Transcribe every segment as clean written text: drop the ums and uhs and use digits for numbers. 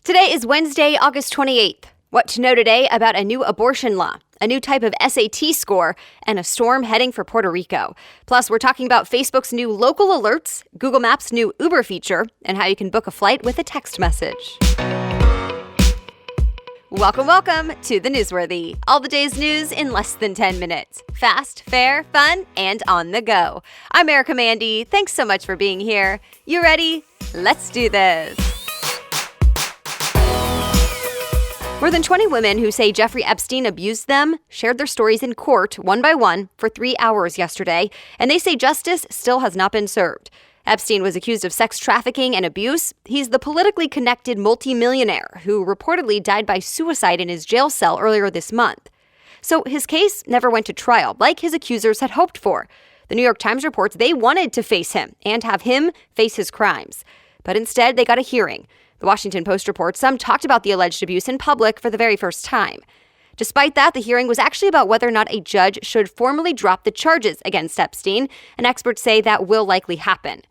Today is Wednesday, August 28th. What to know today about a new abortion law, a new type of SAT score, and a storm heading for Puerto Rico. Plus, we're talking about Facebook's new local alerts, Google Maps' new Uber feature, and how you can book a flight with a text message. Welcome to The Newsworthy. All the day's news in less than 10 minutes. Fast, fair, fun, and on the go. I'm Erica Mandy. Thanks so much for being here. You ready? Let's do this. More than 20 women who say Jeffrey Epstein abused them shared their stories in court one by one for 3 hours yesterday, and they say justice still has not been served. Epstein was accused of sex trafficking and abuse. He's the politically connected multimillionaire who reportedly died by suicide in his jail cell earlier this month. So his case never went to trial, like his accusers had hoped for. The New York Times reports they wanted to face him and have him face his crimes. But instead, they got a hearing. The Washington Post reports some talked about the alleged abuse in public for the very first time. Despite that, the hearing was actually about whether or not a judge should formally drop the charges against Epstein, and experts say that will likely happen.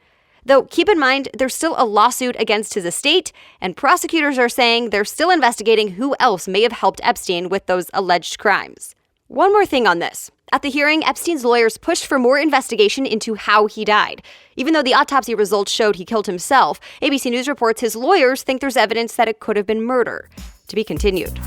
Though, keep in mind, there's still a lawsuit against his estate, and prosecutors are saying they're still investigating who else may have helped Epstein with those alleged crimes. One more thing on this. At the hearing, Epstein's lawyers pushed for more investigation into how he died. Even though the autopsy results showed he killed himself, ABC News reports his lawyers think there's evidence that it could have been murder. To be continued.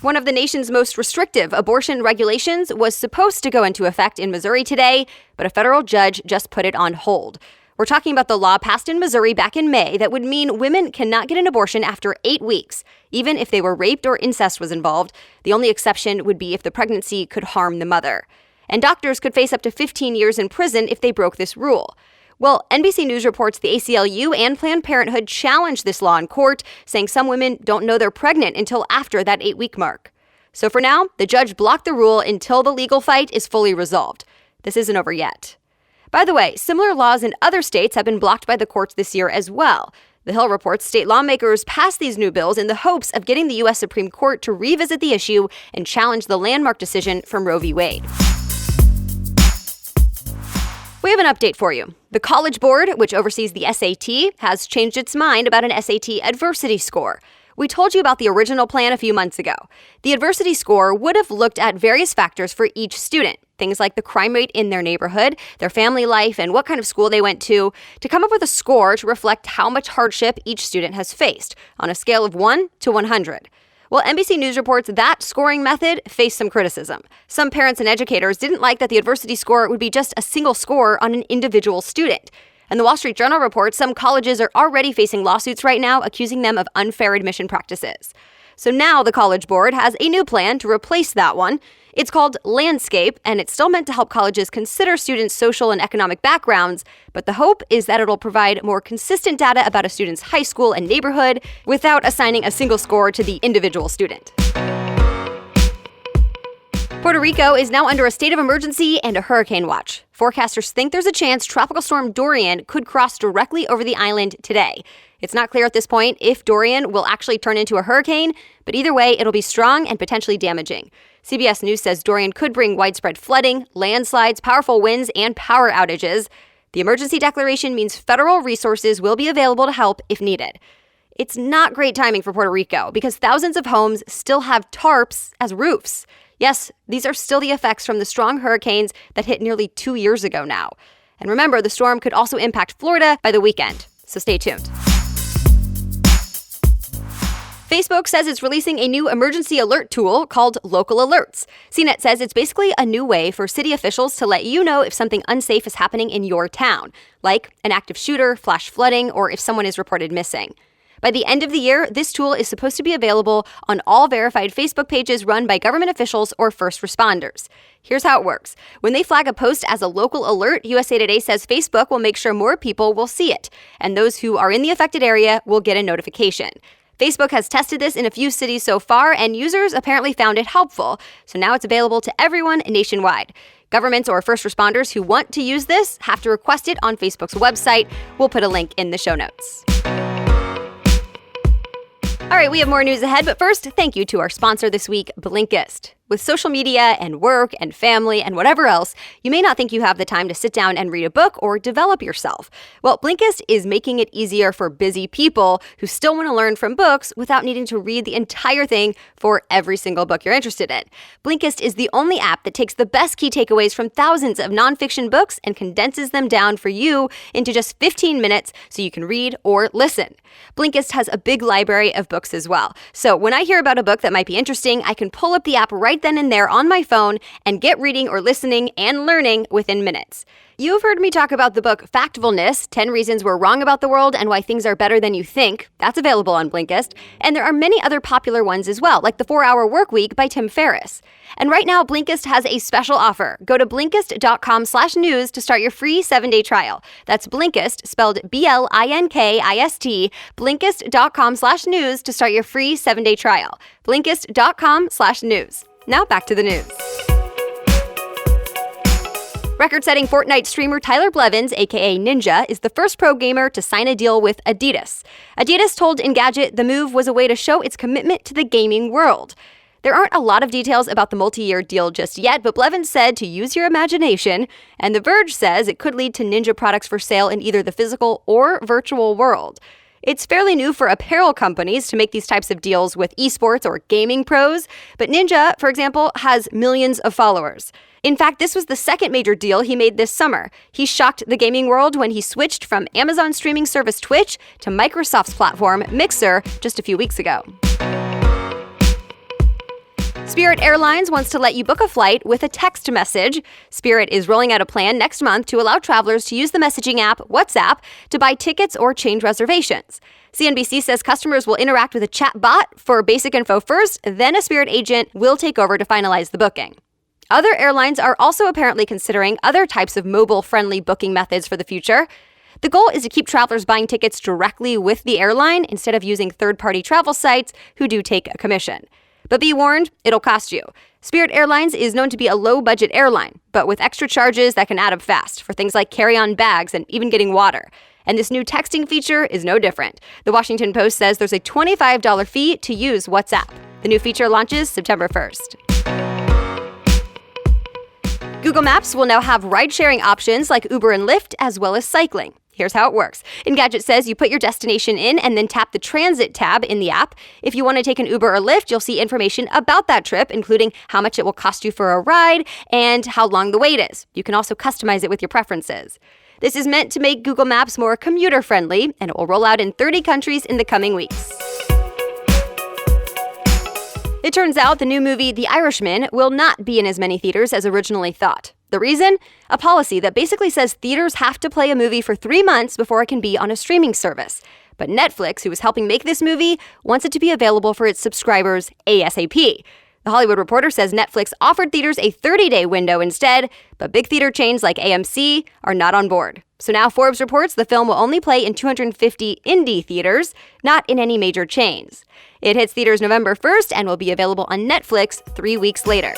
One of the nation's most restrictive abortion regulations was supposed to go into effect in Missouri today, but a federal judge just put it on hold. We're talking about the law passed in Missouri back in May that would mean women cannot get an abortion after 8 weeks, even if they were raped or incest was involved. The only exception would be if the pregnancy could harm the mother. And doctors could face up to 15 years in prison if they broke this rule. Well, NBC News reports the ACLU and Planned Parenthood challenged this law in court, saying some women don't know they're pregnant until after that 8-week mark. So for now, the judge blocked the rule until the legal fight is fully resolved. This isn't over yet. By the way, similar laws in other states have been blocked by the courts this year as well. The Hill reports state lawmakers passed these new bills in the hopes of getting the U.S. Supreme Court to revisit the issue and challenge the landmark decision from Roe v. Wade. We have an update for you. The College Board, which oversees the SAT, has changed its mind about an SAT adversity score. We told you about the original plan a few months ago. The adversity score would have looked at various factors for each student, things like the crime rate in their neighborhood, their family life, and what kind of school they went to come up with a score to reflect how much hardship each student has faced on a scale of 1 to 100. Well, NBC News reports that scoring method faced some criticism. Some parents and educators didn't like that the adversity score would be just a single score on an individual student. And the Wall Street Journal reports some colleges are already facing lawsuits right now accusing them of unfair admission practices. So now the College Board has a new plan to replace that one. It's called Landscape, and it's still meant to help colleges consider students' social and economic backgrounds, but the hope is that it'll provide more consistent data about a student's high school and neighborhood without assigning a single score to the individual student. Puerto Rico is now under a state of emergency and a hurricane watch. Forecasters think there's a chance Tropical Storm Dorian could cross directly over the island today. It's not clear at this point if Dorian will actually turn into a hurricane, but either way, it'll be strong and potentially damaging. CBS News says Dorian could bring widespread flooding, landslides, powerful winds, and power outages. The emergency declaration means federal resources will be available to help if needed. It's not great timing for Puerto Rico because thousands of homes still have tarps as roofs. Yes, these are still the effects from the strong hurricanes that hit nearly 2 years ago now. And remember, the storm could also impact Florida by the weekend, so stay tuned. Facebook says it's releasing a new emergency alert tool called Local Alerts. CNET says it's basically a new way for city officials to let you know if something unsafe is happening in your town, like an active shooter, flash flooding, or if someone is reported missing. By the end of the year, this tool is supposed to be available on all verified Facebook pages run by government officials or first responders. Here's how it works. When they flag a post as a local alert, USA Today says Facebook will make sure more people will see it, and those who are in the affected area will get a notification. Facebook has tested this in a few cities so far, and users apparently found it helpful, so now it's available to everyone nationwide. Governments or first responders who want to use this have to request it on Facebook's website. We'll put a link in the show notes. All right, we have more news ahead, but first, thank you to our sponsor this week, Blinkist. With social media and work and family and whatever else, you may not think you have the time to sit down and read a book or develop yourself. Well, Blinkist is making it easier for busy people who still want to learn from books without needing to read the entire thing for every single book you're interested in. Blinkist is the only app that takes the best key takeaways from thousands of nonfiction books and condenses them down for you into just 15 minutes so you can read or listen. Blinkist has a big library of books as well. So when I hear about a book that might be interesting, I can pull up the app right then and there on my phone and get reading or listening and learning within minutes. You've heard me talk about the book Factfulness, 10 Reasons We're Wrong About the World and Why Things Are Better Than You Think. That's available on Blinkist. And there are many other popular ones as well, like The 4-Hour Workweek by Tim Ferriss. And right now, Blinkist has a special offer. Go to Blinkist.com/news to start your free 7-day trial. That's Blinkist, spelled Blinkist, Blinkist.com/news to start your free 7-day trial. Blinkist.com/news. Now back to the news. Record-setting Fortnite streamer Tyler Blevins, aka Ninja, is the first pro gamer to sign a deal with Adidas. Adidas told Engadget the move was a way to show its commitment to the gaming world. There aren't a lot of details about the multi-year deal just yet, but Blevins said to use your imagination, and The Verge says it could lead to Ninja products for sale in either the physical or virtual world. It's fairly new for apparel companies to make these types of deals with esports or gaming pros, but Ninja, for example, has millions of followers. In fact, this was the second major deal he made this summer. He shocked the gaming world when he switched from Amazon streaming service Twitch to Microsoft's platform Mixer just a few weeks ago. Spirit Airlines wants to let you book a flight with a text message. Spirit is rolling out a plan next month to allow travelers to use the messaging app WhatsApp to buy tickets or change reservations. CNBC says customers will interact with a chat bot for basic info first, then a Spirit agent will take over to finalize the booking. Other airlines are also apparently considering other types of mobile-friendly booking methods for the future. The goal is to keep travelers buying tickets directly with the airline instead of using third-party travel sites who do take a commission. But be warned, it'll cost you. Spirit Airlines is known to be a low-budget airline, but with extra charges that can add up fast for things like carry-on bags and even getting water. And this new texting feature is no different. The Washington Post says there's a $25 fee to use WhatsApp. The new feature launches September 1st. Google Maps will now have ride-sharing options like Uber and Lyft, as well as cycling. Here's how it works. Engadget says you put your destination in and then tap the Transit tab in the app. If you want to take an Uber or Lyft, you'll see information about that trip, including how much it will cost you for a ride and how long the wait is. You can also customize it with your preferences. This is meant to make Google Maps more commuter-friendly, and it will roll out in 30 countries in the coming weeks. It turns out the new movie The Irishman will not be in as many theaters as originally thought. The reason? A policy that basically says theaters have to play a movie for 3 months before it can be on a streaming service. But Netflix, who is helping make this movie, wants it to be available for its subscribers ASAP. The Hollywood Reporter says Netflix offered theaters a 30-day window instead, but big theater chains like AMC are not on board. So now Forbes reports the film will only play in 250 indie theaters, not in any major chains. It hits theaters November 1st and will be available on Netflix 3 weeks later.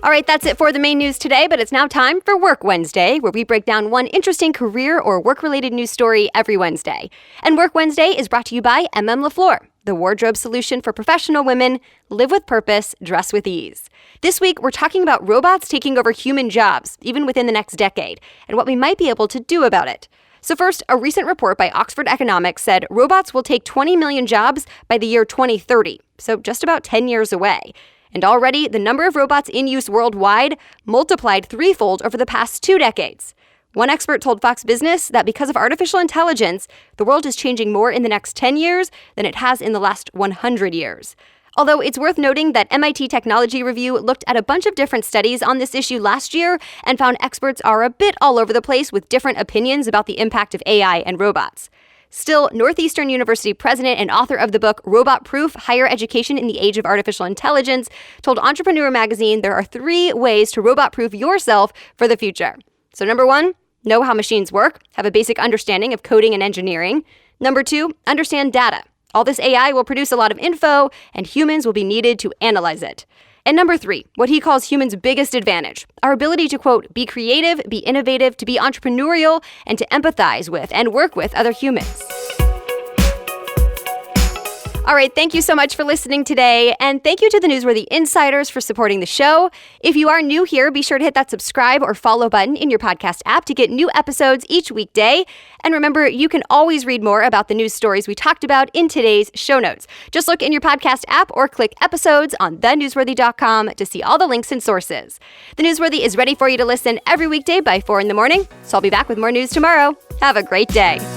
All right, that's it for the main news today, but it's now time for Work Wednesday, where we break down one interesting career or work-related news story every Wednesday. And Work Wednesday is brought to you by LaFleur, the wardrobe solution for professional women. Live with purpose, dress with ease. This week, we're talking about robots taking over human jobs, even within the next decade, and what we might be able to do about it. So first, a recent report by Oxford Economics said robots will take 20 million jobs by the year 2030, so just about 10 years away. And already, the number of robots in use worldwide multiplied threefold over the past 2 decades. One expert told Fox Business that because of artificial intelligence, the world is changing more in the next 10 years than it has in the last 100 years. Although it's worth noting that MIT Technology Review looked at a bunch of different studies on this issue last year and found experts are a bit all over the place with different opinions about the impact of AI and robots. Still, Northeastern University president and author of the book Robot Proof: Higher Education in the Age of Artificial Intelligence told Entrepreneur magazine there are 3 ways to robot-proof yourself for the future. So number 1, know how machines work, have a basic understanding of coding and engineering. Number 2, understand data. All this AI will produce a lot of info, and humans will be needed to analyze it. And number 3, what he calls humans' biggest advantage, our ability to, quote, be creative, be innovative, to be entrepreneurial, and to empathize with and work with other humans. All right, thank you so much for listening today, and thank you to the Newsworthy Insiders for supporting the show. If you are new here, be sure to hit that subscribe or follow button in your podcast app to get new episodes each weekday. And remember, you can always read more about the news stories we talked about in today's show notes. Just look in your podcast app or click episodes on thenewsworthy.com to see all the links and sources. The Newsworthy is ready for you to listen every weekday by 4 in the morning, so I'll be back with more news tomorrow. Have a great day.